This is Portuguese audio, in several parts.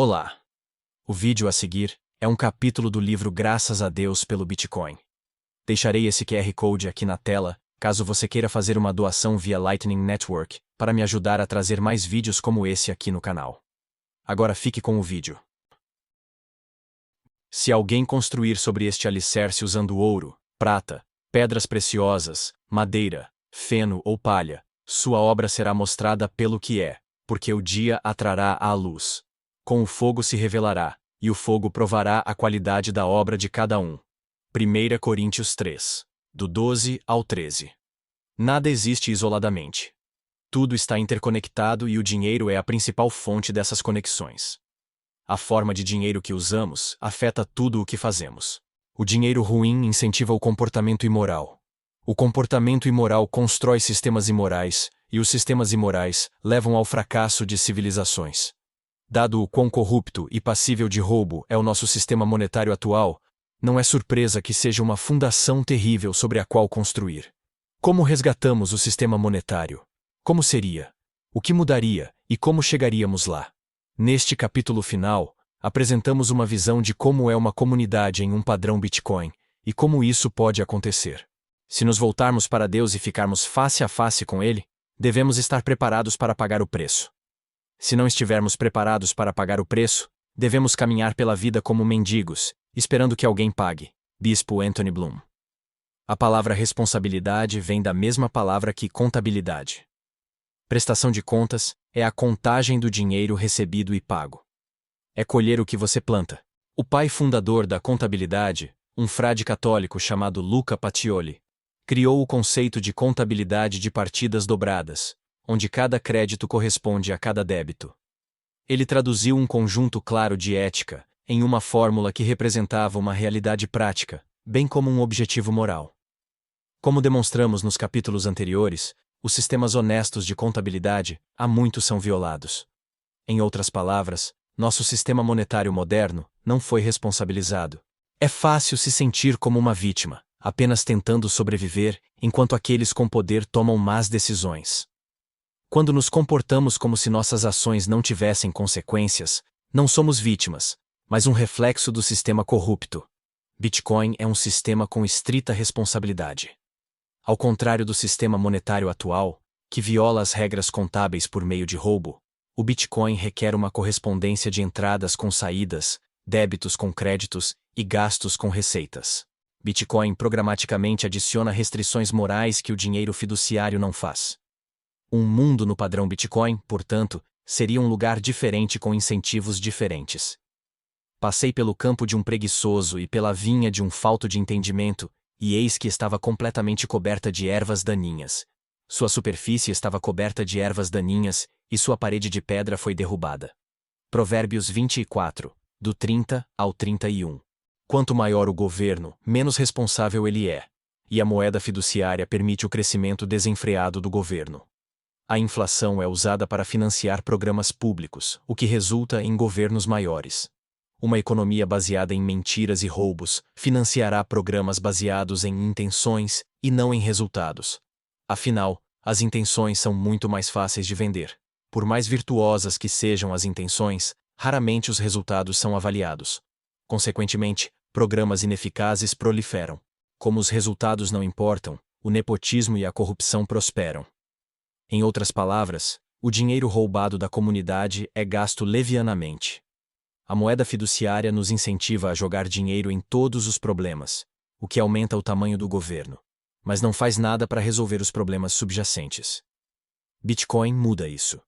Olá! O vídeo a seguir é um capítulo do livro Graças a Deus pelo Bitcoin. Deixarei esse QR Code aqui na tela, caso você queira fazer uma doação via Lightning Network, para me ajudar a trazer mais vídeos como esse aqui no canal. Agora fique com o vídeo. Se alguém construir sobre este alicerce usando ouro, prata, pedras preciosas, madeira, feno ou palha, sua obra será mostrada pelo que é, porque o dia a trará à luz. Com o fogo se revelará, e o fogo provará a qualidade da obra de cada um. 1 Coríntios 3, do 12 ao 13. Nada existe isoladamente. Tudo está interconectado e o dinheiro é a principal fonte dessas conexões. A forma de dinheiro que usamos afeta tudo o que fazemos. O dinheiro ruim incentiva o comportamento imoral. O comportamento imoral constrói sistemas imorais, e os sistemas imorais levam ao fracasso de civilizações. Dado o quão corrupto e passível de roubo é o nosso sistema monetário atual, não é surpresa que seja uma fundação terrível sobre a qual construir. Como resgatamos o sistema monetário? Como seria? O que mudaria e como chegaríamos lá? Neste capítulo final, apresentamos uma visão de como é uma comunidade em um padrão Bitcoin e como isso pode acontecer. Se nos voltarmos para Deus e ficarmos face a face com Ele, devemos estar preparados para pagar o preço. Se não estivermos preparados para pagar o preço, devemos caminhar pela vida como mendigos, esperando que alguém pague. Bispo Anthony Bloom. A palavra responsabilidade vem da mesma palavra que contabilidade. Prestação de contas é a contagem do dinheiro recebido e pago. É colher o que você planta. O pai fundador da contabilidade, um frade católico chamado Luca Pacioli, criou o conceito de contabilidade de partidas dobradas, onde cada crédito corresponde a cada débito. Ele traduziu um conjunto claro de ética em uma fórmula que representava uma realidade prática, bem como um objetivo moral. Como demonstramos nos capítulos anteriores, os sistemas honestos de contabilidade há muito são violados. Em outras palavras, nosso sistema monetário moderno não foi responsabilizado. É fácil se sentir como uma vítima, apenas tentando sobreviver, enquanto aqueles com poder tomam más decisões. Quando nos comportamos como se nossas ações não tivessem consequências, não somos vítimas, mas um reflexo do sistema corrupto. Bitcoin é um sistema com estrita responsabilidade. Ao contrário do sistema monetário atual, que viola as regras contábeis por meio de roubo, o Bitcoin requer uma correspondência de entradas com saídas, débitos com créditos e gastos com receitas. Bitcoin programaticamente adiciona restrições morais que o dinheiro fiduciário não faz. Um mundo no padrão Bitcoin, portanto, seria um lugar diferente com incentivos diferentes. Passei pelo campo de um preguiçoso e pela vinha de um falto de entendimento, e eis que estava completamente coberta de ervas daninhas. Sua superfície estava coberta de ervas daninhas, e sua parede de pedra foi derrubada. Provérbios 24, do 30 ao 31. Quanto maior o governo, menos responsável ele é. E a moeda fiduciária permite o crescimento desenfreado do governo. A inflação é usada para financiar programas públicos, o que resulta em governos maiores. Uma economia baseada em mentiras e roubos financiará programas baseados em intenções e não em resultados. Afinal, as intenções são muito mais fáceis de vender. Por mais virtuosas que sejam as intenções, raramente os resultados são avaliados. Consequentemente, programas ineficazes proliferam. Como os resultados não importam, o nepotismo e a corrupção prosperam. Em outras palavras, o dinheiro roubado da comunidade é gasto levianamente. A moeda fiduciária nos incentiva a jogar dinheiro em todos os problemas, o que aumenta o tamanho do governo, mas não faz nada para resolver os problemas subjacentes. Bitcoin muda isso.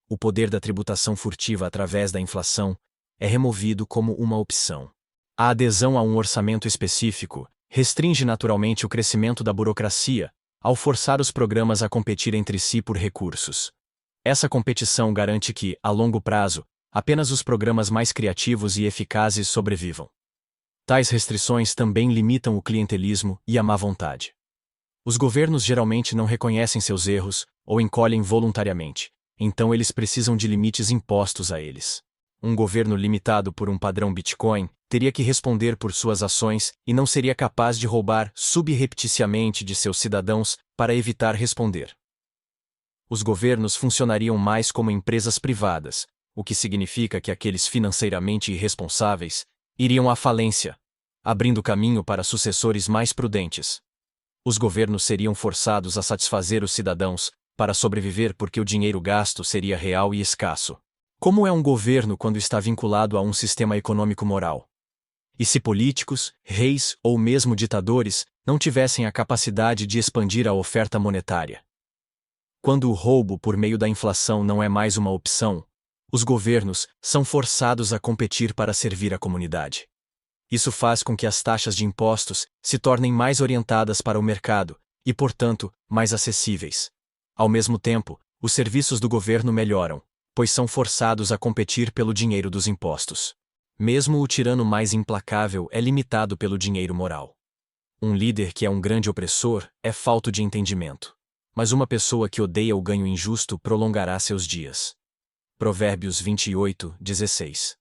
O poder da tributação furtiva através da inflação é removido como uma opção. A adesão a um orçamento específico restringe naturalmente o crescimento da burocracia, ao forçar os programas a competir entre si por recursos. Essa competição garante que, a longo prazo, apenas os programas mais criativos e eficazes sobrevivam. Tais restrições também limitam o clientelismo e a má vontade. Os governos geralmente não reconhecem seus erros ou encolhem voluntariamente, então eles precisam de limites impostos a eles. Um governo limitado por um padrão Bitcoin teria que responder por suas ações e não seria capaz de roubar subrepticiamente de seus cidadãos para evitar responder. Os governos funcionariam mais como empresas privadas, o que significa que aqueles financeiramente irresponsáveis iriam à falência, abrindo caminho para sucessores mais prudentes. Os governos seriam forçados a satisfazer os cidadãos para sobreviver porque o dinheiro gasto seria real e escasso. Como é um governo quando está vinculado a um sistema econômico moral? E se políticos, reis ou mesmo ditadores não tivessem a capacidade de expandir a oferta monetária? Quando o roubo por meio da inflação não é mais uma opção, os governos são forçados a competir para servir a comunidade. Isso faz com que as taxas de impostos se tornem mais orientadas para o mercado e, portanto, mais acessíveis. Ao mesmo tempo, os serviços do governo melhoram, pois são forçados a competir pelo dinheiro dos impostos. Mesmo o tirano mais implacável é limitado pelo dinheiro moral. Um líder que é um grande opressor é falto de entendimento. Mas uma pessoa que odeia o ganho injusto prolongará seus dias. Provérbios 28:16.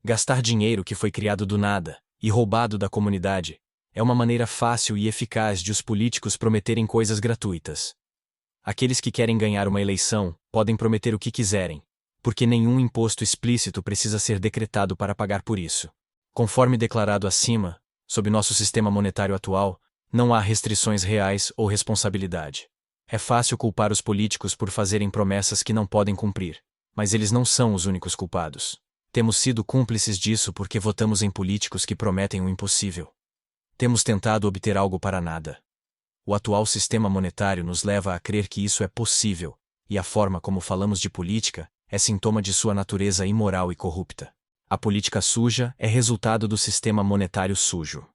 Gastar dinheiro que foi criado do nada e roubado da comunidade é uma maneira fácil e eficaz de os políticos prometerem coisas gratuitas. Aqueles que querem ganhar uma eleição podem prometer o que quiserem, porque nenhum imposto explícito precisa ser decretado para pagar por isso. Conforme declarado acima, sob nosso sistema monetário atual, não há restrições reais ou responsabilidade. É fácil culpar os políticos por fazerem promessas que não podem cumprir, mas eles não são os únicos culpados. Temos sido cúmplices disso porque votamos em políticos que prometem o impossível. Temos tentado obter algo para nada. O atual sistema monetário nos leva a crer que isso é possível, e a forma como falamos de política é sintoma de sua natureza imoral e corrupta. A política suja é resultado do sistema monetário sujo.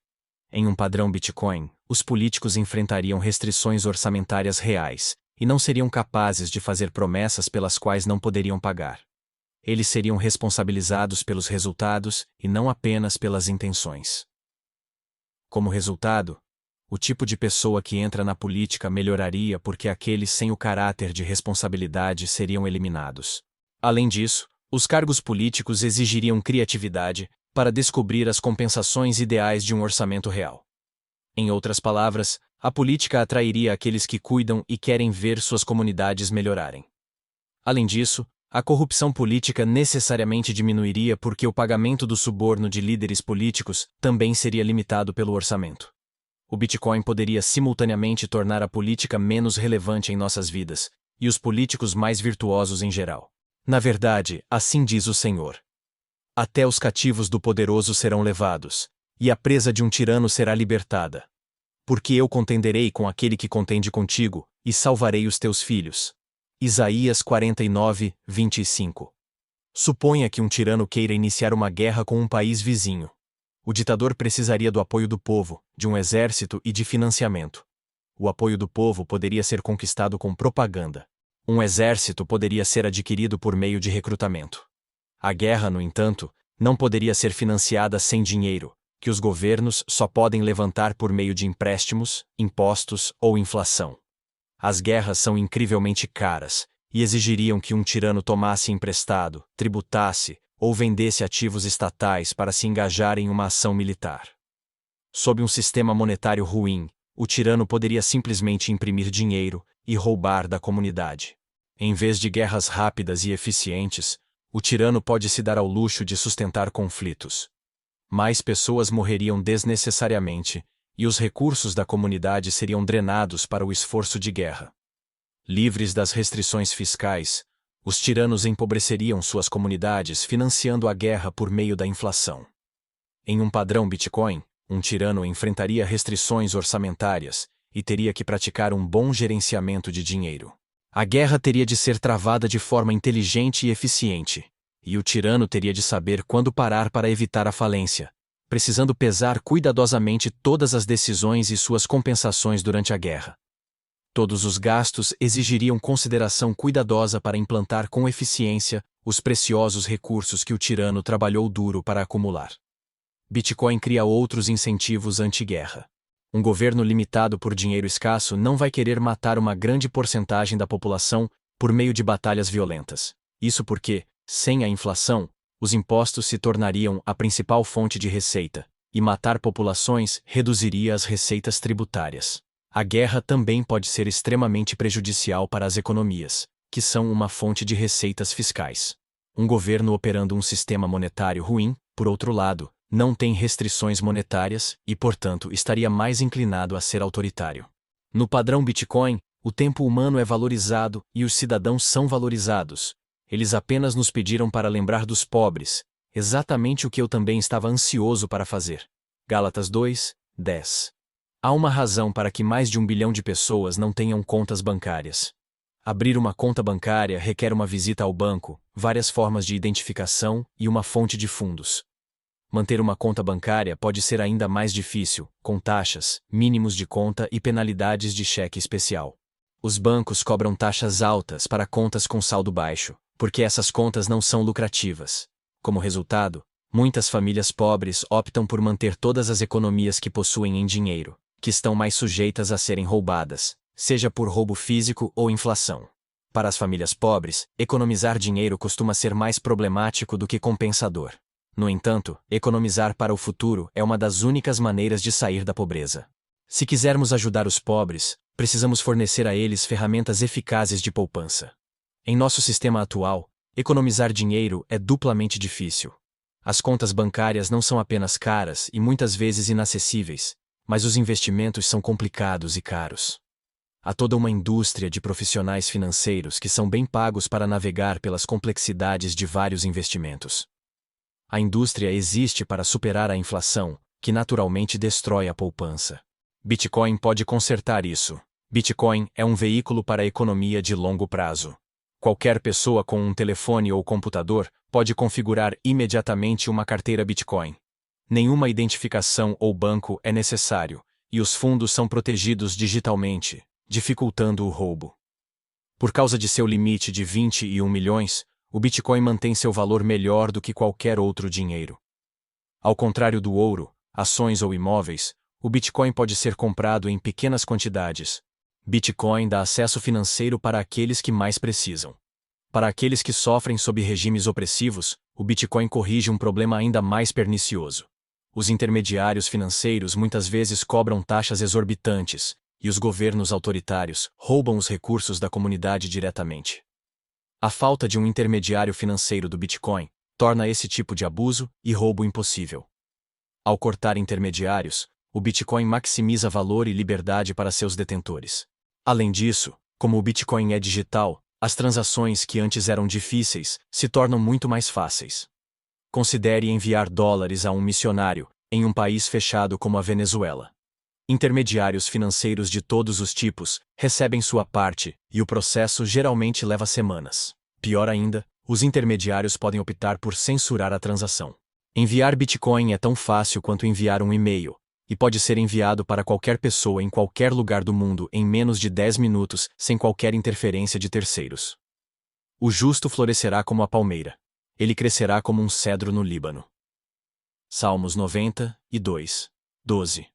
Em um padrão Bitcoin, os políticos enfrentariam restrições orçamentárias reais, e não seriam capazes de fazer promessas pelas quais não poderiam pagar. Eles seriam responsabilizados pelos resultados e não apenas pelas intenções. Como resultado, o tipo de pessoa que entra na política melhoraria porque aqueles sem o caráter de responsabilidade seriam eliminados. Além disso, os cargos políticos exigiriam criatividade para descobrir as compensações ideais de um orçamento real. Em outras palavras, a política atrairia aqueles que cuidam e querem ver suas comunidades melhorarem. Além disso, a corrupção política necessariamente diminuiria porque o pagamento do suborno de líderes políticos também seria limitado pelo orçamento. O Bitcoin poderia simultaneamente tornar a política menos relevante em nossas vidas, e os políticos mais virtuosos em geral. Na verdade, assim diz o Senhor: até os cativos do poderoso serão levados, e a presa de um tirano será libertada. Porque eu contenderei com aquele que contende contigo, e salvarei os teus filhos. Isaías 49:25. Suponha que um tirano queira iniciar uma guerra com um país vizinho. O ditador precisaria do apoio do povo, de um exército e de financiamento. O apoio do povo poderia ser conquistado com propaganda. Um exército poderia ser adquirido por meio de recrutamento. A guerra, no entanto, não poderia ser financiada sem dinheiro, que os governos só podem levantar por meio de empréstimos, impostos ou inflação. As guerras são incrivelmente caras e exigiriam que um tirano tomasse emprestado, tributasse ou vendesse ativos estatais para se engajar em uma ação militar. Sob um sistema monetário ruim, o tirano poderia simplesmente imprimir dinheiro e roubar da comunidade. Em vez de guerras rápidas e eficientes, o tirano pode se dar ao luxo de sustentar conflitos. Mais pessoas morreriam desnecessariamente, e os recursos da comunidade seriam drenados para o esforço de guerra. Livres das restrições fiscais, os tiranos empobreceriam suas comunidades financiando a guerra por meio da inflação. Em um padrão Bitcoin, um tirano enfrentaria restrições orçamentárias e teria que praticar um bom gerenciamento de dinheiro. A guerra teria de ser travada de forma inteligente e eficiente, e o tirano teria de saber quando parar para evitar a falência, precisando pesar cuidadosamente todas as decisões e suas compensações durante a guerra. Todos os gastos exigiriam consideração cuidadosa para implantar com eficiência os preciosos recursos que o tirano trabalhou duro para acumular. Bitcoin cria outros incentivos anti-guerra. Um governo limitado por dinheiro escasso não vai querer matar uma grande porcentagem da população por meio de batalhas violentas. Isso porque, sem a inflação, os impostos se tornariam a principal fonte de receita, e matar populações reduziria as receitas tributárias. A guerra também pode ser extremamente prejudicial para as economias, que são uma fonte de receitas fiscais. Um governo operando um sistema monetário ruim, por outro lado, não tem restrições monetárias e, portanto, estaria mais inclinado a ser autoritário. No padrão Bitcoin, o tempo humano é valorizado e os cidadãos são valorizados. Eles apenas nos pediram para lembrar dos pobres, exatamente o que eu também estava ansioso para fazer. Gálatas 2, 10. Há uma razão para que mais de 1 bilhão de pessoas não tenham contas bancárias. Abrir uma conta bancária requer uma visita ao banco, várias formas de identificação e uma fonte de fundos. Manter uma conta bancária pode ser ainda mais difícil, com taxas, mínimos de conta e penalidades de cheque especial. Os bancos cobram taxas altas para contas com saldo baixo, porque essas contas não são lucrativas. Como resultado, muitas famílias pobres optam por manter todas as economias que possuem em dinheiro, que estão mais sujeitas a serem roubadas, seja por roubo físico ou inflação. Para as famílias pobres, economizar dinheiro costuma ser mais problemático do que compensador. No entanto, economizar para o futuro é uma das únicas maneiras de sair da pobreza. Se quisermos ajudar os pobres, precisamos fornecer a eles ferramentas eficazes de poupança. Em nosso sistema atual, economizar dinheiro é duplamente difícil. As contas bancárias não são apenas caras e muitas vezes inacessíveis, mas os investimentos são complicados e caros. Há toda uma indústria de profissionais financeiros que são bem pagos para navegar pelas complexidades de vários investimentos. A indústria existe para superar a inflação, que naturalmente destrói a poupança. Bitcoin pode consertar isso. Bitcoin é um veículo para a economia de longo prazo. Qualquer pessoa com um telefone ou computador pode configurar imediatamente uma carteira Bitcoin. Nenhuma identificação ou banco é necessário, e os fundos são protegidos digitalmente, dificultando o roubo. Por causa de seu limite de 21 milhões, o Bitcoin mantém seu valor melhor do que qualquer outro dinheiro. Ao contrário do ouro, ações ou imóveis, o Bitcoin pode ser comprado em pequenas quantidades. Bitcoin dá acesso financeiro para aqueles que mais precisam. Para aqueles que sofrem sob regimes opressivos, o Bitcoin corrige um problema ainda mais pernicioso. Os intermediários financeiros muitas vezes cobram taxas exorbitantes, e os governos autoritários roubam os recursos da comunidade diretamente. A falta de um intermediário financeiro do Bitcoin torna esse tipo de abuso e roubo impossível. Ao cortar intermediários, o Bitcoin maximiza valor e liberdade para seus detentores. Além disso, como o Bitcoin é digital, as transações que antes eram difíceis se tornam muito mais fáceis. Considere enviar dólares a um missionário em um país fechado como a Venezuela. Intermediários financeiros de todos os tipos recebem sua parte e o processo geralmente leva semanas. Pior ainda, os intermediários podem optar por censurar a transação. Enviar Bitcoin é tão fácil quanto enviar um e-mail, e pode ser enviado para qualquer pessoa em qualquer lugar do mundo em menos de 10 minutos, sem qualquer interferência de terceiros. O justo florescerá como a palmeira. Ele crescerá como um cedro no Líbano. Salmos 92, 12.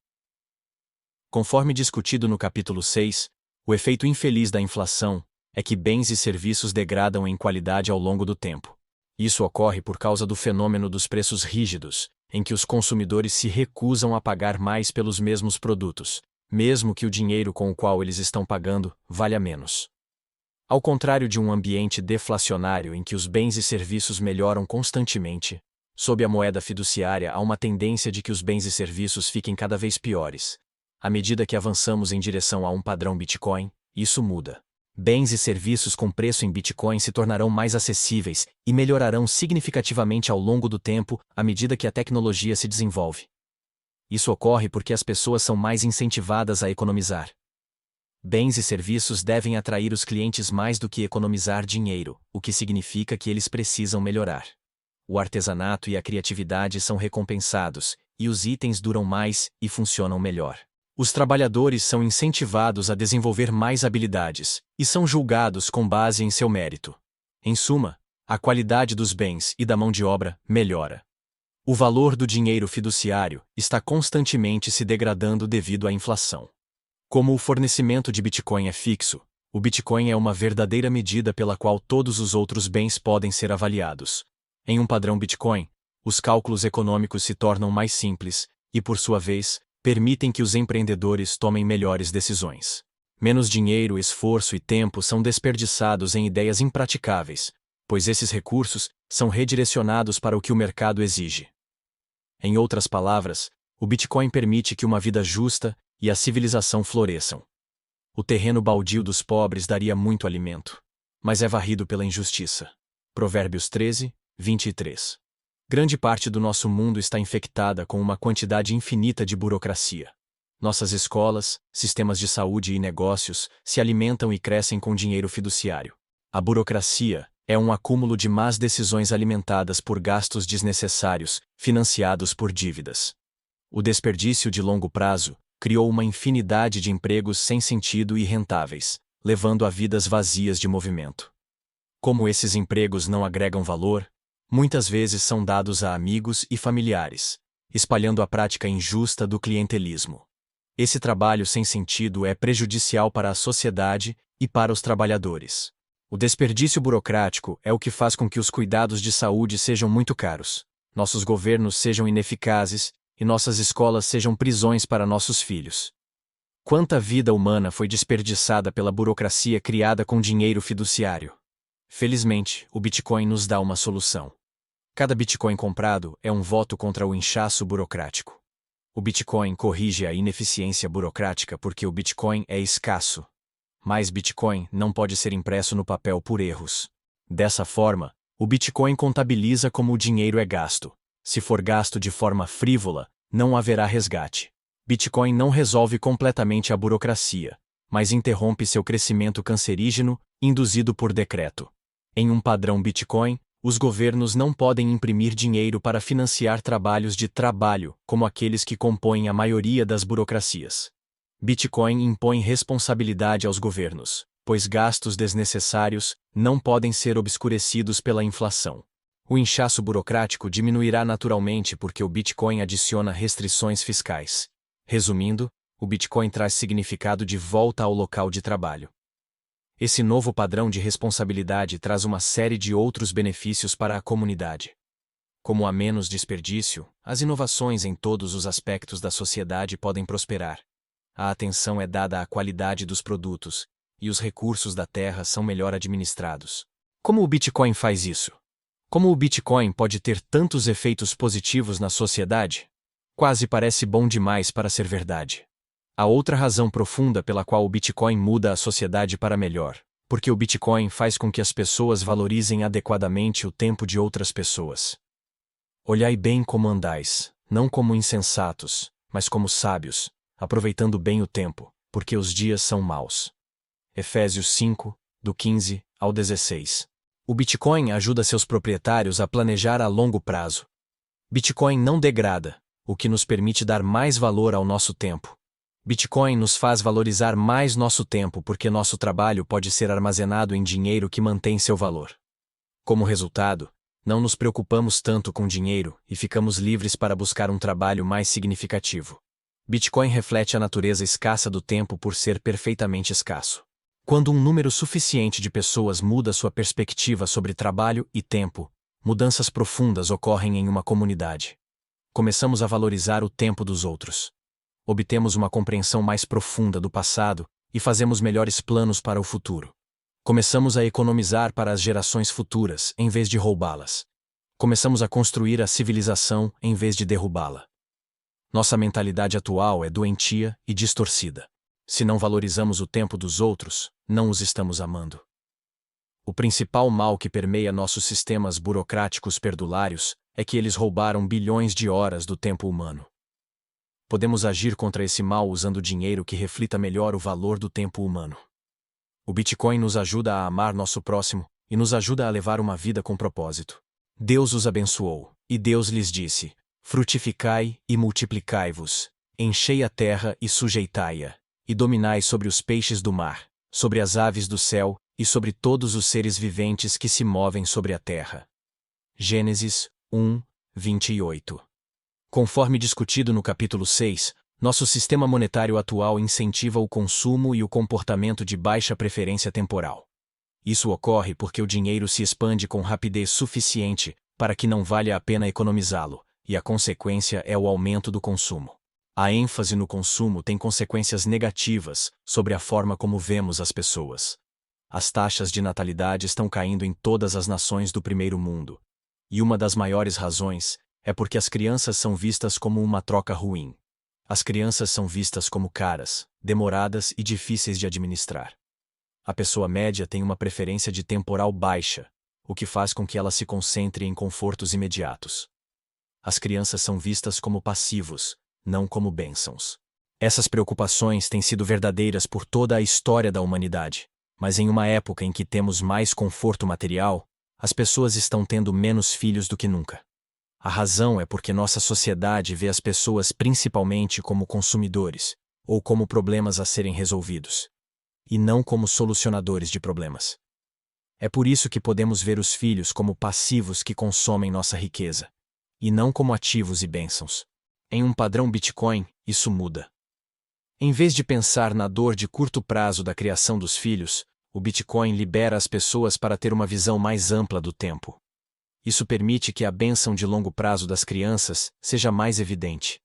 Conforme discutido no capítulo 6, o efeito infeliz da inflação é que bens e serviços degradam em qualidade ao longo do tempo. Isso ocorre por causa do fenômeno dos preços rígidos, em que os consumidores se recusam a pagar mais pelos mesmos produtos, mesmo que o dinheiro com o qual eles estão pagando valha menos. Ao contrário de um ambiente deflacionário em que os bens e serviços melhoram constantemente, sob a moeda fiduciária há uma tendência de que os bens e serviços fiquem cada vez piores. À medida que avançamos em direção a um padrão Bitcoin, isso muda. Bens e serviços com preço em Bitcoin se tornarão mais acessíveis e melhorarão significativamente ao longo do tempo à medida que a tecnologia se desenvolve. Isso ocorre porque as pessoas são mais incentivadas a economizar. Bens e serviços devem atrair os clientes mais do que economizar dinheiro, o que significa que eles precisam melhorar. O artesanato e a criatividade são recompensados, e os itens duram mais e funcionam melhor. Os trabalhadores são incentivados a desenvolver mais habilidades, e são julgados com base em seu mérito. Em suma, a qualidade dos bens e da mão de obra melhora. O valor do dinheiro fiduciário está constantemente se degradando devido à inflação. Como o fornecimento de Bitcoin é fixo, o Bitcoin é uma verdadeira medida pela qual todos os outros bens podem ser avaliados. Em um padrão Bitcoin, os cálculos econômicos se tornam mais simples e, por sua vez, permitem que os empreendedores tomem melhores decisões. Menos dinheiro, esforço e tempo são desperdiçados em ideias impraticáveis, pois esses recursos são redirecionados para o que o mercado exige. Em outras palavras, o Bitcoin permite que uma vida justa e a civilização floresçam. O terreno baldio dos pobres daria muito alimento, mas é varrido pela injustiça. Provérbios 13, 23. Grande parte do nosso mundo está infectada com uma quantidade infinita de burocracia. Nossas escolas, sistemas de saúde e negócios se alimentam e crescem com dinheiro fiduciário. A burocracia é um acúmulo de más decisões alimentadas por gastos desnecessários, financiados por dívidas. O desperdício de longo prazo criou uma infinidade de empregos sem sentido e rentáveis, levando a vidas vazias de movimento. Como esses empregos não agregam valor, muitas vezes são dados a amigos e familiares, espalhando a prática injusta do clientelismo. Esse trabalho sem sentido é prejudicial para a sociedade e para os trabalhadores. O desperdício burocrático é o que faz com que os cuidados de saúde sejam muito caros, nossos governos sejam ineficazes e nossas escolas sejam prisões para nossos filhos. Quanta vida humana foi desperdiçada pela burocracia criada com dinheiro fiduciário? Felizmente, o Bitcoin nos dá uma solução. Cada Bitcoin comprado é um voto contra o inchaço burocrático. O Bitcoin corrige a ineficiência burocrática porque o Bitcoin é escasso. Mais Bitcoin não pode ser impresso no papel por erros. Dessa forma, o Bitcoin contabiliza como o dinheiro é gasto. Se for gasto de forma frívola, não haverá resgate. Bitcoin não resolve completamente a burocracia, mas interrompe seu crescimento cancerígeno, induzido por decreto. Em um padrão Bitcoin, os governos não podem imprimir dinheiro para financiar trabalhos de trabalho, como aqueles que compõem a maioria das burocracias. Bitcoin impõe responsabilidade aos governos, pois gastos desnecessários não podem ser obscurecidos pela inflação. O inchaço burocrático diminuirá naturalmente porque o Bitcoin adiciona restrições fiscais. Resumindo, o Bitcoin traz significado de volta ao local de trabalho. Esse novo padrão de responsabilidade traz uma série de outros benefícios para a comunidade. Como há menos desperdício, as inovações em todos os aspectos da sociedade podem prosperar. A atenção é dada à qualidade dos produtos, e os recursos da terra são melhor administrados. Como o Bitcoin faz isso? Como o Bitcoin pode ter tantos efeitos positivos na sociedade? Quase parece bom demais para ser verdade. Há outra razão profunda pela qual o Bitcoin muda a sociedade para melhor, porque o Bitcoin faz com que as pessoas valorizem adequadamente o tempo de outras pessoas. Olhai bem como andais, não como insensatos, mas como sábios, aproveitando bem o tempo, porque os dias são maus. Efésios 5, do 15 ao 16. O Bitcoin ajuda seus proprietários a planejar a longo prazo. Bitcoin não degrada, o que nos permite dar mais valor ao nosso tempo. Bitcoin nos faz valorizar mais nosso tempo porque nosso trabalho pode ser armazenado em dinheiro que mantém seu valor. Como resultado, não nos preocupamos tanto com dinheiro e ficamos livres para buscar um trabalho mais significativo. Bitcoin reflete a natureza escassa do tempo por ser perfeitamente escasso. Quando um número suficiente de pessoas muda sua perspectiva sobre trabalho e tempo, mudanças profundas ocorrem em uma comunidade. Começamos a valorizar o tempo dos outros. Obtemos uma compreensão mais profunda do passado e fazemos melhores planos para o futuro. Começamos a economizar para as gerações futuras, em vez de roubá-las. Começamos a construir a civilização em vez de derrubá-la. Nossa mentalidade atual é doentia e distorcida. Se não valorizamos o tempo dos outros, não os estamos amando. O principal mal que permeia nossos sistemas burocráticos perdulários é que eles roubaram bilhões de horas do tempo humano. Podemos agir contra esse mal usando dinheiro que reflita melhor o valor do tempo humano. O Bitcoin nos ajuda a amar nosso próximo e nos ajuda a levar uma vida com propósito. Deus os abençoou, e Deus lhes disse: frutificai e multiplicai-vos, enchei a terra e sujeitai-a, e dominai sobre os peixes do mar, sobre as aves do céu e sobre todos os seres viventes que se movem sobre a terra. Gênesis 1, 28. Conforme discutido no capítulo 6, nosso sistema monetário atual incentiva o consumo e o comportamento de baixa preferência temporal. Isso ocorre porque o dinheiro se expande com rapidez suficiente para que não valha a pena economizá-lo, e a consequência é o aumento do consumo. A ênfase no consumo tem consequências negativas sobre a forma como vemos as pessoas. As taxas de natalidade estão caindo em todas as nações do primeiro mundo. E uma das maiores razões é porque as crianças são vistas como uma troca ruim. As crianças são vistas como caras, demoradas e difíceis de administrar. A pessoa média tem uma preferência de temporal baixa, o que faz com que ela se concentre em confortos imediatos. As crianças são vistas como passivos, não como bênçãos. Essas preocupações têm sido verdadeiras por toda a história da humanidade, mas em uma época em que temos mais conforto material, as pessoas estão tendo menos filhos do que nunca. A razão é porque nossa sociedade vê as pessoas principalmente como consumidores, ou como problemas a serem resolvidos, e não como solucionadores de problemas. É por isso que podemos ver os filhos como passivos que consomem nossa riqueza, e não como ativos e bênçãos. Em um padrão Bitcoin, isso muda. Em vez de pensar na dor de curto prazo da criação dos filhos, o Bitcoin libera as pessoas para ter uma visão mais ampla do tempo. Isso permite que a bênção de longo prazo das crianças seja mais evidente.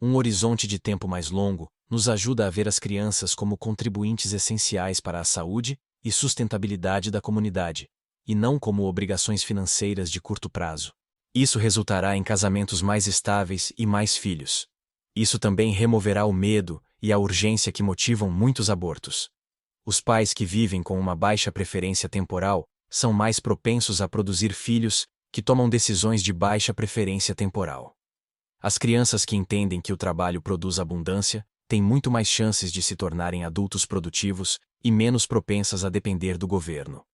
Um horizonte de tempo mais longo nos ajuda a ver as crianças como contribuintes essenciais para a saúde e sustentabilidade da comunidade, e não como obrigações financeiras de curto prazo. Isso resultará em casamentos mais estáveis e mais filhos. Isso também removerá o medo e a urgência que motivam muitos abortos. Os pais que vivem com uma baixa preferência temporal são mais propensos a produzir filhos que tomam decisões de baixa preferência temporal. As crianças que entendem que o trabalho produz abundância têm muito mais chances de se tornarem adultos produtivos e menos propensas a depender do governo.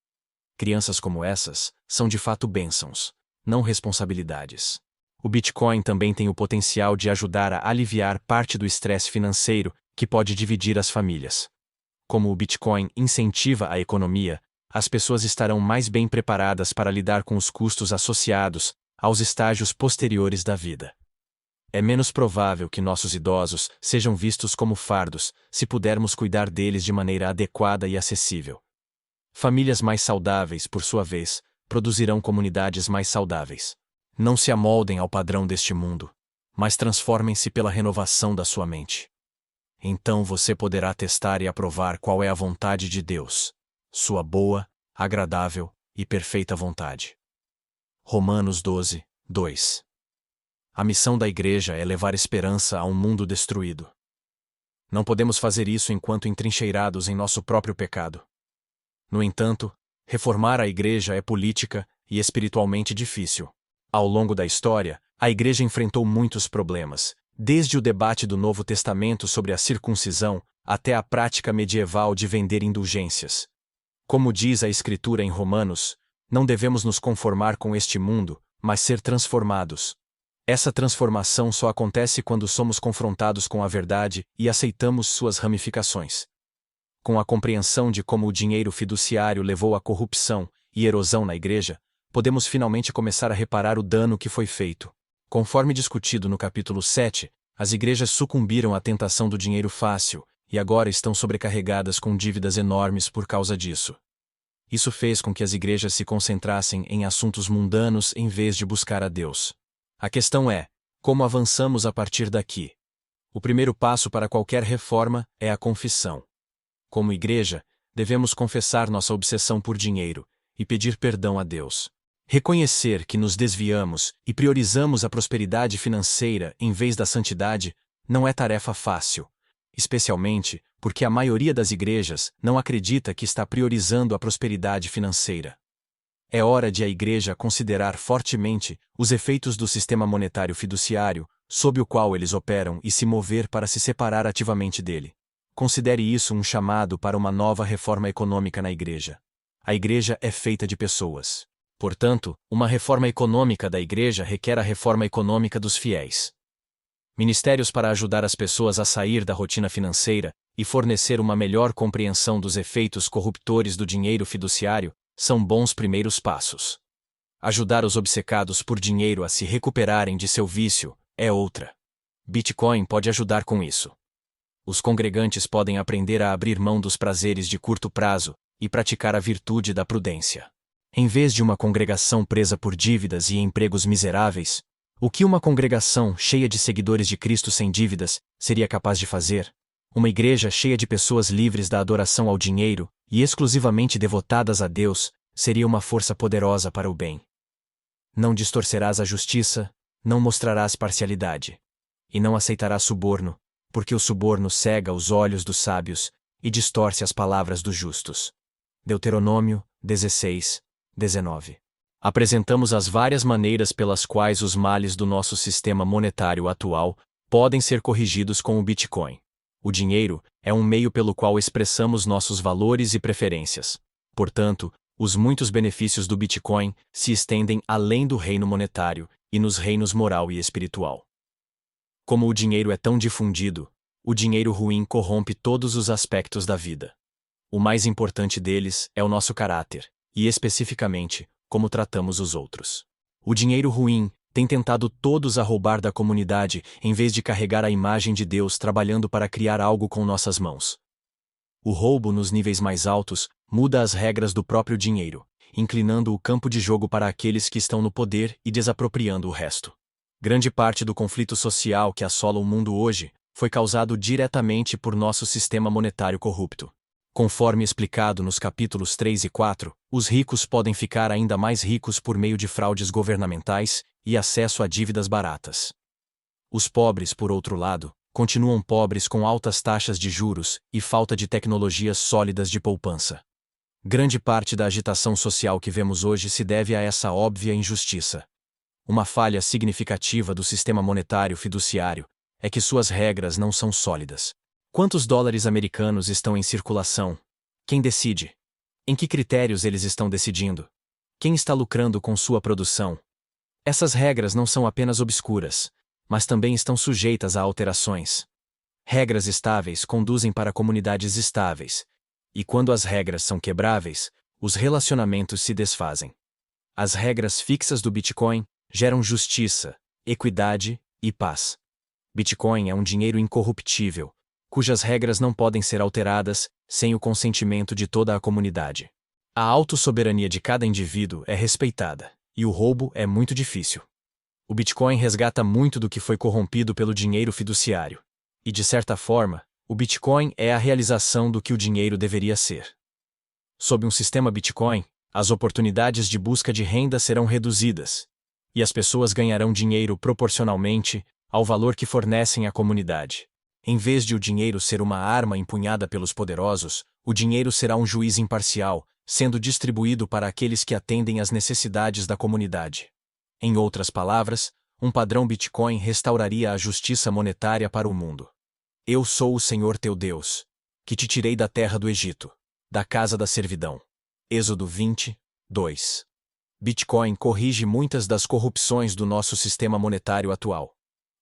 Crianças como essas são de fato bênçãos, não responsabilidades. O Bitcoin também tem o potencial de ajudar a aliviar parte do estresse financeiro que pode dividir as famílias. Como o Bitcoin incentiva a economia, as pessoas estarão mais bem preparadas para lidar com os custos associados aos estágios posteriores da vida. É menos provável que nossos idosos sejam vistos como fardos, se pudermos cuidar deles de maneira adequada e acessível. Famílias mais saudáveis, por sua vez, produzirão comunidades mais saudáveis. Não se amoldem ao padrão deste mundo, mas transformem-se pela renovação da sua mente. Então você poderá testar e aprovar qual é a vontade de Deus, sua boa, agradável e perfeita vontade. Romanos 12, 2. A missão da Igreja é levar esperança a um mundo destruído. Não podemos fazer isso enquanto entrincheirados em nosso próprio pecado. No entanto, reformar a Igreja é política e espiritualmente difícil. Ao longo da história, a Igreja enfrentou muitos problemas, desde o debate do Novo Testamento sobre a circuncisão até a prática medieval de vender indulgências. Como diz a Escritura em Romanos, não devemos nos conformar com este mundo, mas ser transformados. Essa transformação só acontece quando somos confrontados com a verdade e aceitamos suas ramificações. Com a compreensão de como o dinheiro fiduciário levou à corrupção e erosão na Igreja, podemos finalmente começar a reparar o dano que foi feito. Conforme discutido no capítulo 7, as igrejas sucumbiram à tentação do dinheiro fácil e agora estão sobrecarregadas com dívidas enormes por causa disso. Isso fez com que as igrejas se concentrassem em assuntos mundanos em vez de buscar a Deus. A questão é, como avançamos a partir daqui? O primeiro passo para qualquer reforma é a confissão. Como igreja, devemos confessar nossa obsessão por dinheiro e pedir perdão a Deus. Reconhecer que nos desviamos e priorizamos a prosperidade financeira em vez da santidade não é tarefa fácil, especialmente porque a maioria das igrejas não acredita que está priorizando a prosperidade financeira. É hora de a Igreja considerar fortemente os efeitos do sistema monetário fiduciário, sob o qual eles operam e se mover para se separar ativamente dele. Considere isso um chamado para uma nova reforma econômica na Igreja. A Igreja é feita de pessoas. Portanto, uma reforma econômica da Igreja requer a reforma econômica dos fiéis. Ministérios para ajudar as pessoas a sair da rotina financeira e fornecer uma melhor compreensão dos efeitos corruptores do dinheiro fiduciário são bons primeiros passos. Ajudar os obcecados por dinheiro a se recuperarem de seu vício é outra. Bitcoin pode ajudar com isso. Os congregantes podem aprender a abrir mão dos prazeres de curto prazo e praticar a virtude da prudência. Em vez de uma congregação presa por dívidas e empregos miseráveis, o que uma congregação cheia de seguidores de Cristo sem dívidas seria capaz de fazer? Uma igreja cheia de pessoas livres da adoração ao dinheiro e exclusivamente devotadas a Deus, seria uma força poderosa para o bem. Não distorcerás a justiça, não mostrarás parcialidade, e não aceitarás suborno, porque o suborno cega os olhos dos sábios e distorce as palavras dos justos. Deuteronômio 16, 19. Apresentamos as várias maneiras pelas quais os males do nosso sistema monetário atual podem ser corrigidos com o Bitcoin. O dinheiro é um meio pelo qual expressamos nossos valores e preferências. Portanto, os muitos benefícios do Bitcoin se estendem além do reino monetário e nos reinos moral e espiritual. Como o dinheiro é tão difundido, o dinheiro ruim corrompe todos os aspectos da vida. O mais importante deles é o nosso caráter, e especificamente, como tratamos os outros. O dinheiro ruim tem tentado todos a roubar da comunidade em vez de carregar a imagem de Deus trabalhando para criar algo com nossas mãos. O roubo nos níveis mais altos muda as regras do próprio dinheiro, inclinando o campo de jogo para aqueles que estão no poder e desapropriando o resto. Grande parte do conflito social que assola o mundo hoje foi causado diretamente por nosso sistema monetário corrupto. Conforme explicado nos capítulos 3 e 4, os ricos podem ficar ainda mais ricos por meio de fraudes governamentais e acesso a dívidas baratas. Os pobres, por outro lado, continuam pobres com altas taxas de juros e falta de tecnologias sólidas de poupança. Grande parte da agitação social que vemos hoje se deve a essa óbvia injustiça. Uma falha significativa do sistema monetário fiduciário é que suas regras não são sólidas. Quantos dólares americanos estão em circulação? Quem decide? Em que critérios eles estão decidindo? Quem está lucrando com sua produção? Essas regras não são apenas obscuras, mas também estão sujeitas a alterações. Regras estáveis conduzem para comunidades estáveis, e quando as regras são quebráveis, os relacionamentos se desfazem. As regras fixas do Bitcoin geram justiça, equidade e paz. Bitcoin é um dinheiro incorruptível, cujas regras não podem ser alteradas sem o consentimento de toda a comunidade. A autossoberania de cada indivíduo é respeitada, e o roubo é muito difícil. O Bitcoin resgata muito do que foi corrompido pelo dinheiro fiduciário. E, de certa forma, o Bitcoin é a realização do que o dinheiro deveria ser. Sob um sistema Bitcoin, as oportunidades de busca de renda serão reduzidas, e as pessoas ganharão dinheiro proporcionalmente ao valor que fornecem à comunidade. Em vez de o dinheiro ser uma arma empunhada pelos poderosos, o dinheiro será um juiz imparcial, sendo distribuído para aqueles que atendem às necessidades da comunidade. Em outras palavras, um padrão Bitcoin restauraria a justiça monetária para o mundo. Eu sou o Senhor teu Deus, que te tirei da terra do Egito, da casa da servidão. Êxodo 20, 2. Bitcoin corrige muitas das corrupções do nosso sistema monetário atual.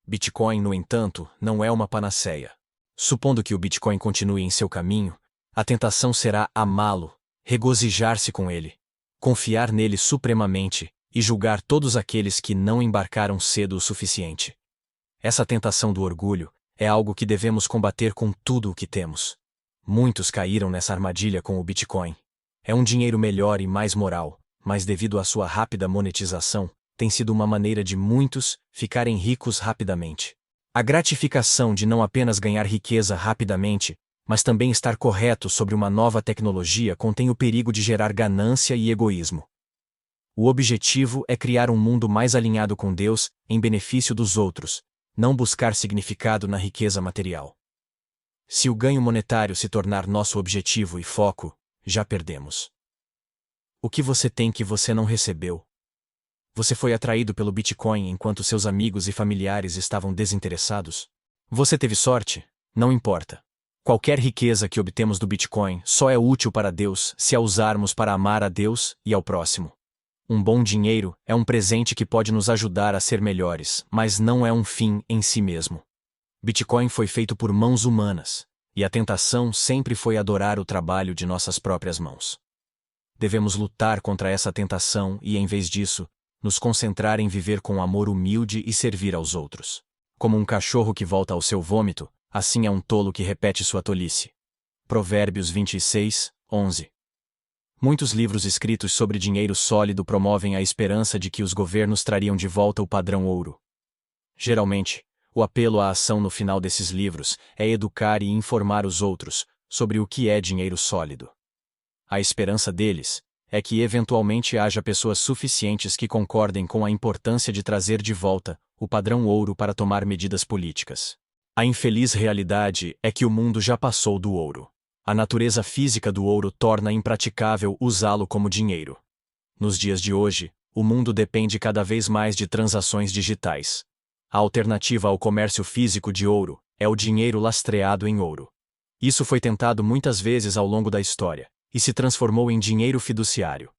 Bitcoin, no entanto, não é uma panaceia. Supondo que o Bitcoin continue em seu caminho, a tentação será amá-lo, regozijar-se com ele, confiar nele supremamente e julgar todos aqueles que não embarcaram cedo o suficiente. Essa tentação do orgulho é algo que devemos combater com tudo o que temos. Muitos caíram nessa armadilha com o Bitcoin. É um dinheiro melhor e mais moral, mas devido à sua rápida monetização, tem sido uma maneira de muitos ficarem ricos rapidamente. A gratificação de não apenas ganhar riqueza rapidamente, mas também estar correto sobre uma nova tecnologia contém o perigo de gerar ganância e egoísmo. O objetivo é criar um mundo mais alinhado com Deus, em benefício dos outros, não buscar significado na riqueza material. Se o ganho monetário se tornar nosso objetivo e foco, já perdemos. O que você tem que você não recebeu? Você foi atraído pelo Bitcoin enquanto seus amigos e familiares estavam desinteressados? Você teve sorte? Não importa. Qualquer riqueza que obtemos do Bitcoin só é útil para Deus se a usarmos para amar a Deus e ao próximo. Um bom dinheiro é um presente que pode nos ajudar a ser melhores, mas não é um fim em si mesmo. Bitcoin foi feito por mãos humanas, e a tentação sempre foi adorar o trabalho de nossas próprias mãos. Devemos lutar contra essa tentação e, em vez disso, nos concentrar em viver com amor humilde e servir aos outros. Como um cachorro que volta ao seu vômito, assim é um tolo que repete sua tolice. Provérbios 26, 11. Muitos livros escritos sobre dinheiro sólido promovem a esperança de que os governos trariam de volta o padrão ouro. Geralmente, o apelo à ação no final desses livros é educar e informar os outros sobre o que é dinheiro sólido. A esperança deles é que eventualmente haja pessoas suficientes que concordem com a importância de trazer de volta o padrão ouro para tomar medidas políticas. A infeliz realidade é que o mundo já passou do ouro. A natureza física do ouro torna impraticável usá-lo como dinheiro. Nos dias de hoje, o mundo depende cada vez mais de transações digitais. A alternativa ao comércio físico de ouro é o dinheiro lastreado em ouro. Isso foi tentado muitas vezes ao longo da história, e se transformou em dinheiro fiduciário.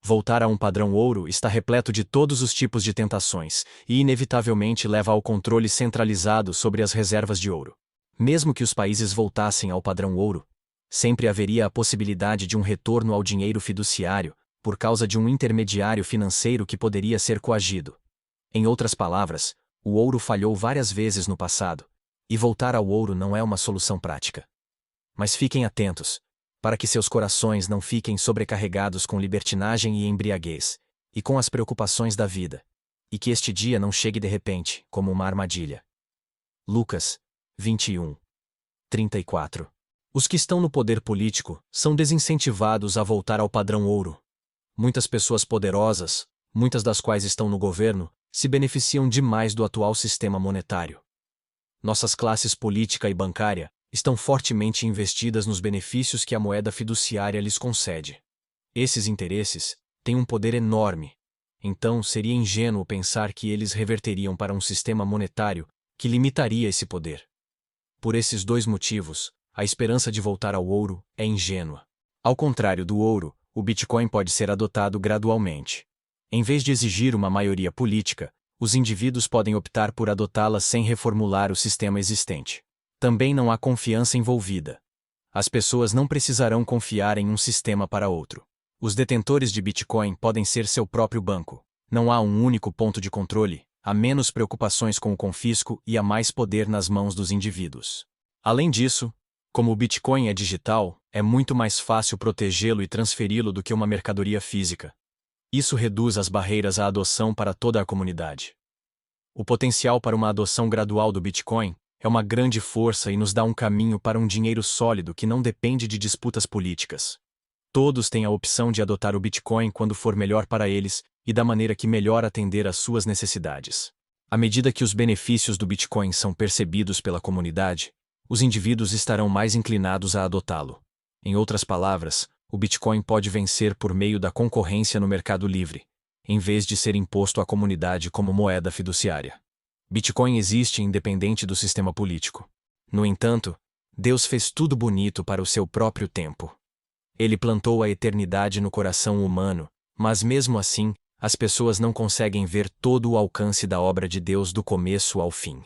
Voltar a um padrão ouro está repleto de todos os tipos de tentações e inevitavelmente leva ao controle centralizado sobre as reservas de ouro. Mesmo que os países voltassem ao padrão ouro, sempre haveria a possibilidade de um retorno ao dinheiro fiduciário, por causa de um intermediário financeiro que poderia ser coagido. Em outras palavras, o ouro falhou várias vezes no passado, e voltar ao ouro não é uma solução prática. Mas fiquem atentos, para que seus corações não fiquem sobrecarregados com libertinagem e embriaguez, e com as preocupações da vida, e que este dia não chegue de repente, como uma armadilha. Lucas 21, 34. Os que estão no poder político são desincentivados a voltar ao padrão ouro. Muitas pessoas poderosas, muitas das quais estão no governo, se beneficiam demais do atual sistema monetário. Nossas classes política e bancária estão fortemente investidas nos benefícios que a moeda fiduciária lhes concede. Esses interesses têm um poder enorme, então seria ingênuo pensar que eles reverteriam para um sistema monetário que limitaria esse poder. Por esses dois motivos, a esperança de voltar ao ouro é ingênua. Ao contrário do ouro, o Bitcoin pode ser adotado gradualmente. Em vez de exigir uma maioria política, os indivíduos podem optar por adotá-la sem reformular o sistema existente. Também não há confiança envolvida. As pessoas não precisarão confiar em um sistema para outro. Os detentores de Bitcoin podem ser seu próprio banco. Não há um único ponto de controle, há menos preocupações com o confisco e há mais poder nas mãos dos indivíduos. Além disso, como o Bitcoin é digital, é muito mais fácil protegê-lo e transferi-lo do que uma mercadoria física. Isso reduz as barreiras à adoção para toda a comunidade. O potencial para uma adoção gradual do Bitcoin é uma grande força e nos dá um caminho para um dinheiro sólido que não depende de disputas políticas. Todos têm a opção de adotar o Bitcoin quando for melhor para eles e da maneira que melhor atender às suas necessidades. À medida que os benefícios do Bitcoin são percebidos pela comunidade, os indivíduos estarão mais inclinados a adotá-lo. Em outras palavras, o Bitcoin pode vencer por meio da concorrência no mercado livre, em vez de ser imposto à comunidade como moeda fiduciária. Bitcoin existe independente do sistema político. No entanto, Deus fez tudo bonito para o seu próprio tempo. Ele plantou a eternidade no coração humano, mas mesmo assim, as pessoas não conseguem ver todo o alcance da obra de Deus do começo ao fim.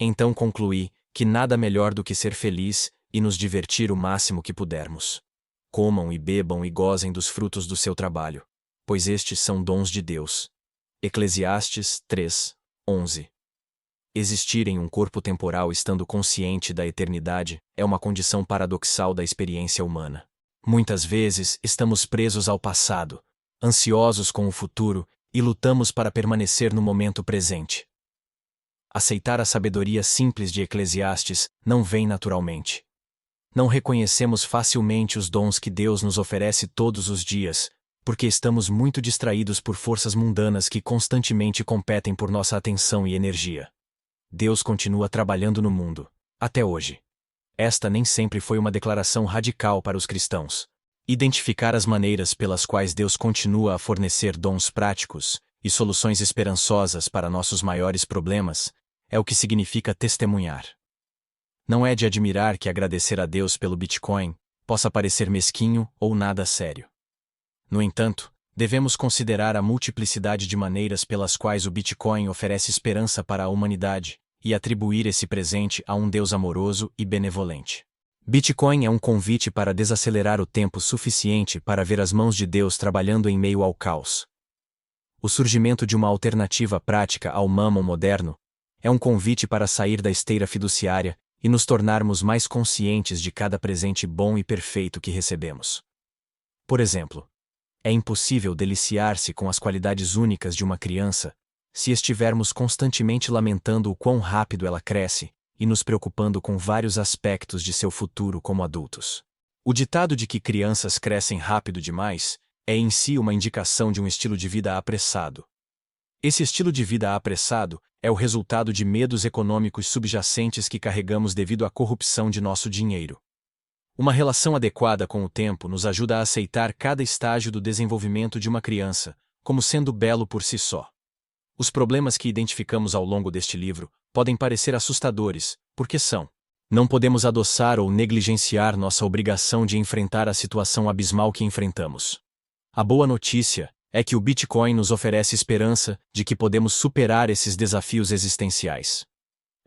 Então concluí que nada melhor do que ser feliz e nos divertir o máximo que pudermos. Comam e bebam e gozem dos frutos do seu trabalho, pois estes são dons de Deus. Eclesiastes 3, 11. Existir em um corpo temporal estando consciente da eternidade é uma condição paradoxal da experiência humana. Muitas vezes estamos presos ao passado, ansiosos com o futuro e lutamos para permanecer no momento presente. Aceitar a sabedoria simples de Eclesiastes não vem naturalmente. Não reconhecemos facilmente os dons que Deus nos oferece todos os dias, porque estamos muito distraídos por forças mundanas que constantemente competem por nossa atenção e energia. Deus continua trabalhando no mundo, até hoje. Esta nem sempre foi uma declaração radical para os cristãos. Identificar as maneiras pelas quais Deus continua a fornecer dons práticos e soluções esperançosas para nossos maiores problemas é o que significa testemunhar. Não é de admirar que agradecer a Deus pelo Bitcoin possa parecer mesquinho ou nada sério. No entanto, devemos considerar a multiplicidade de maneiras pelas quais o Bitcoin oferece esperança para a humanidade e atribuir esse presente a um Deus amoroso e benevolente. Bitcoin é um convite para desacelerar o tempo suficiente para ver as mãos de Deus trabalhando em meio ao caos. O surgimento de uma alternativa prática ao Mammon moderno é um convite para sair da esteira fiduciária e nos tornarmos mais conscientes de cada presente bom e perfeito que recebemos. Por exemplo, é impossível deliciar-se com as qualidades únicas de uma criança se estivermos constantemente lamentando o quão rápido ela cresce e nos preocupando com vários aspectos de seu futuro como adultos. O ditado de que crianças crescem rápido demais é em si uma indicação de um estilo de vida apressado. Esse estilo de vida apressado é o resultado de medos econômicos subjacentes que carregamos devido à corrupção de nosso dinheiro. Uma relação adequada com o tempo nos ajuda a aceitar cada estágio do desenvolvimento de uma criança, como sendo belo por si só. Os problemas que identificamos ao longo deste livro podem parecer assustadores, porque são. Não podemos adoçar ou negligenciar nossa obrigação de enfrentar a situação abismal que enfrentamos. A boa notícia é que o Bitcoin nos oferece esperança de que podemos superar esses desafios existenciais.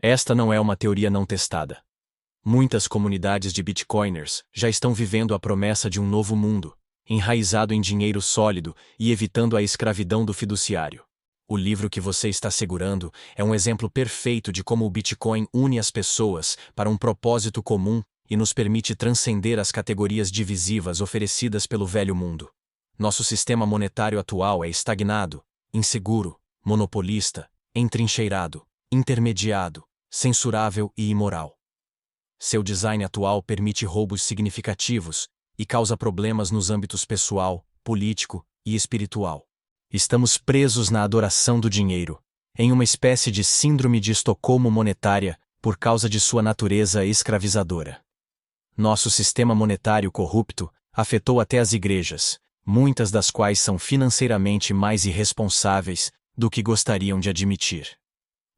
Esta não é uma teoria não testada. Muitas comunidades de Bitcoiners já estão vivendo a promessa de um novo mundo, enraizado em dinheiro sólido e evitando a escravidão do fiduciário. O livro que você está segurando é um exemplo perfeito de como o Bitcoin une as pessoas para um propósito comum e nos permite transcender as categorias divisivas oferecidas pelo velho mundo. Nosso sistema monetário atual é estagnado, inseguro, monopolista, entrincheirado, intermediado, censurável e imoral. Seu design atual permite roubos significativos e causa problemas nos âmbitos pessoal, político e espiritual. Estamos presos na adoração do dinheiro, em uma espécie de síndrome de Estocolmo monetária por causa de sua natureza escravizadora. Nosso sistema monetário corrupto afetou até as igrejas, muitas das quais são financeiramente mais irresponsáveis do que gostariam de admitir.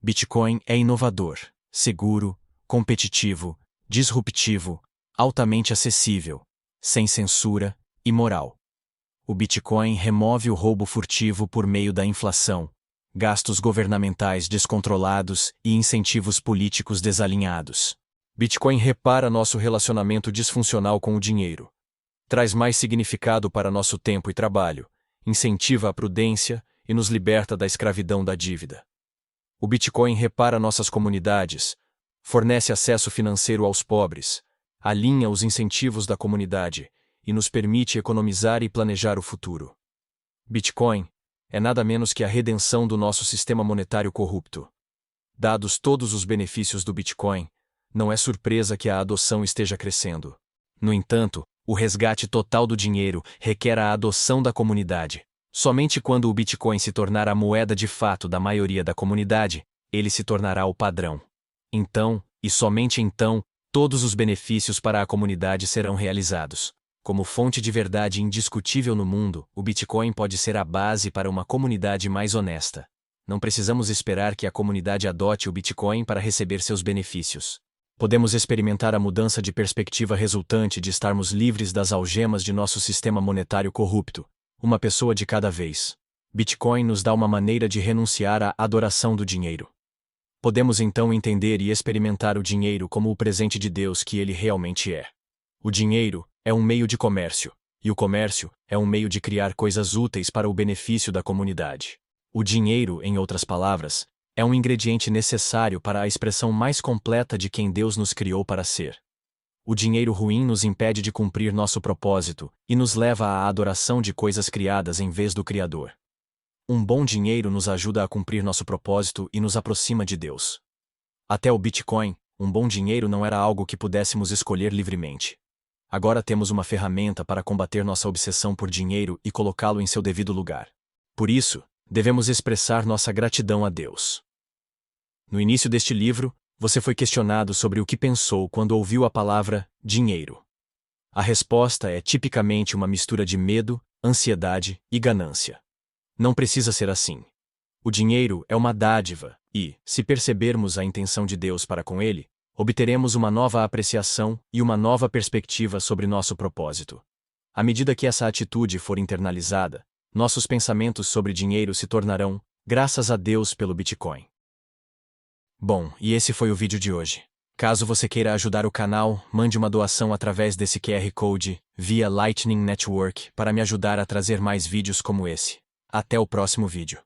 Bitcoin é inovador, seguro, competitivo, disruptivo, altamente acessível, sem censura e moral. O Bitcoin remove o roubo furtivo por meio da inflação, gastos governamentais descontrolados e incentivos políticos desalinhados. Bitcoin repara nosso relacionamento disfuncional com o dinheiro. Traz mais significado para nosso tempo e trabalho, incentiva a prudência e nos liberta da escravidão da dívida. O Bitcoin repara nossas comunidades, fornece acesso financeiro aos pobres, alinha os incentivos da comunidade e nos permite economizar e planejar o futuro. Bitcoin é nada menos que a redenção do nosso sistema monetário corrupto. Dados todos os benefícios do Bitcoin, não é surpresa que a adoção esteja crescendo. No entanto, o resgate total do dinheiro requer a adoção da comunidade. Somente quando o Bitcoin se tornar a moeda de fato da maioria da comunidade, ele se tornará o padrão. Então, e somente então, todos os benefícios para a comunidade serão realizados. Como fonte de verdade indiscutível no mundo, o Bitcoin pode ser a base para uma comunidade mais honesta. Não precisamos esperar que a comunidade adote o Bitcoin para receber seus benefícios. Podemos experimentar a mudança de perspectiva resultante de estarmos livres das algemas de nosso sistema monetário corrupto, uma pessoa de cada vez. Bitcoin nos dá uma maneira de renunciar à adoração do dinheiro. Podemos então entender e experimentar o dinheiro como o presente de Deus que ele realmente é. O dinheiro é um meio de comércio, e o comércio é um meio de criar coisas úteis para o benefício da comunidade. O dinheiro, em outras palavras, é um ingrediente necessário para a expressão mais completa de quem Deus nos criou para ser. O dinheiro ruim nos impede de cumprir nosso propósito e nos leva à adoração de coisas criadas em vez do Criador. Um bom dinheiro nos ajuda a cumprir nosso propósito e nos aproxima de Deus. Até o Bitcoin, um bom dinheiro não era algo que pudéssemos escolher livremente. Agora temos uma ferramenta para combater nossa obsessão por dinheiro e colocá-lo em seu devido lugar. Por isso, devemos expressar nossa gratidão a Deus. No início deste livro, você foi questionado sobre o que pensou quando ouviu a palavra dinheiro. A resposta é tipicamente uma mistura de medo, ansiedade e ganância. Não precisa ser assim. O dinheiro é uma dádiva e, se percebermos a intenção de Deus para com ele, obteremos uma nova apreciação e uma nova perspectiva sobre nosso propósito. À medida que essa atitude for internalizada, nossos pensamentos sobre dinheiro se tornarão, graças a Deus pelo Bitcoin. Bom, e esse foi o vídeo de hoje. Caso você queira ajudar o canal, mande uma doação através desse QR Code, via Lightning Network, para me ajudar a trazer mais vídeos como esse. Até o próximo vídeo.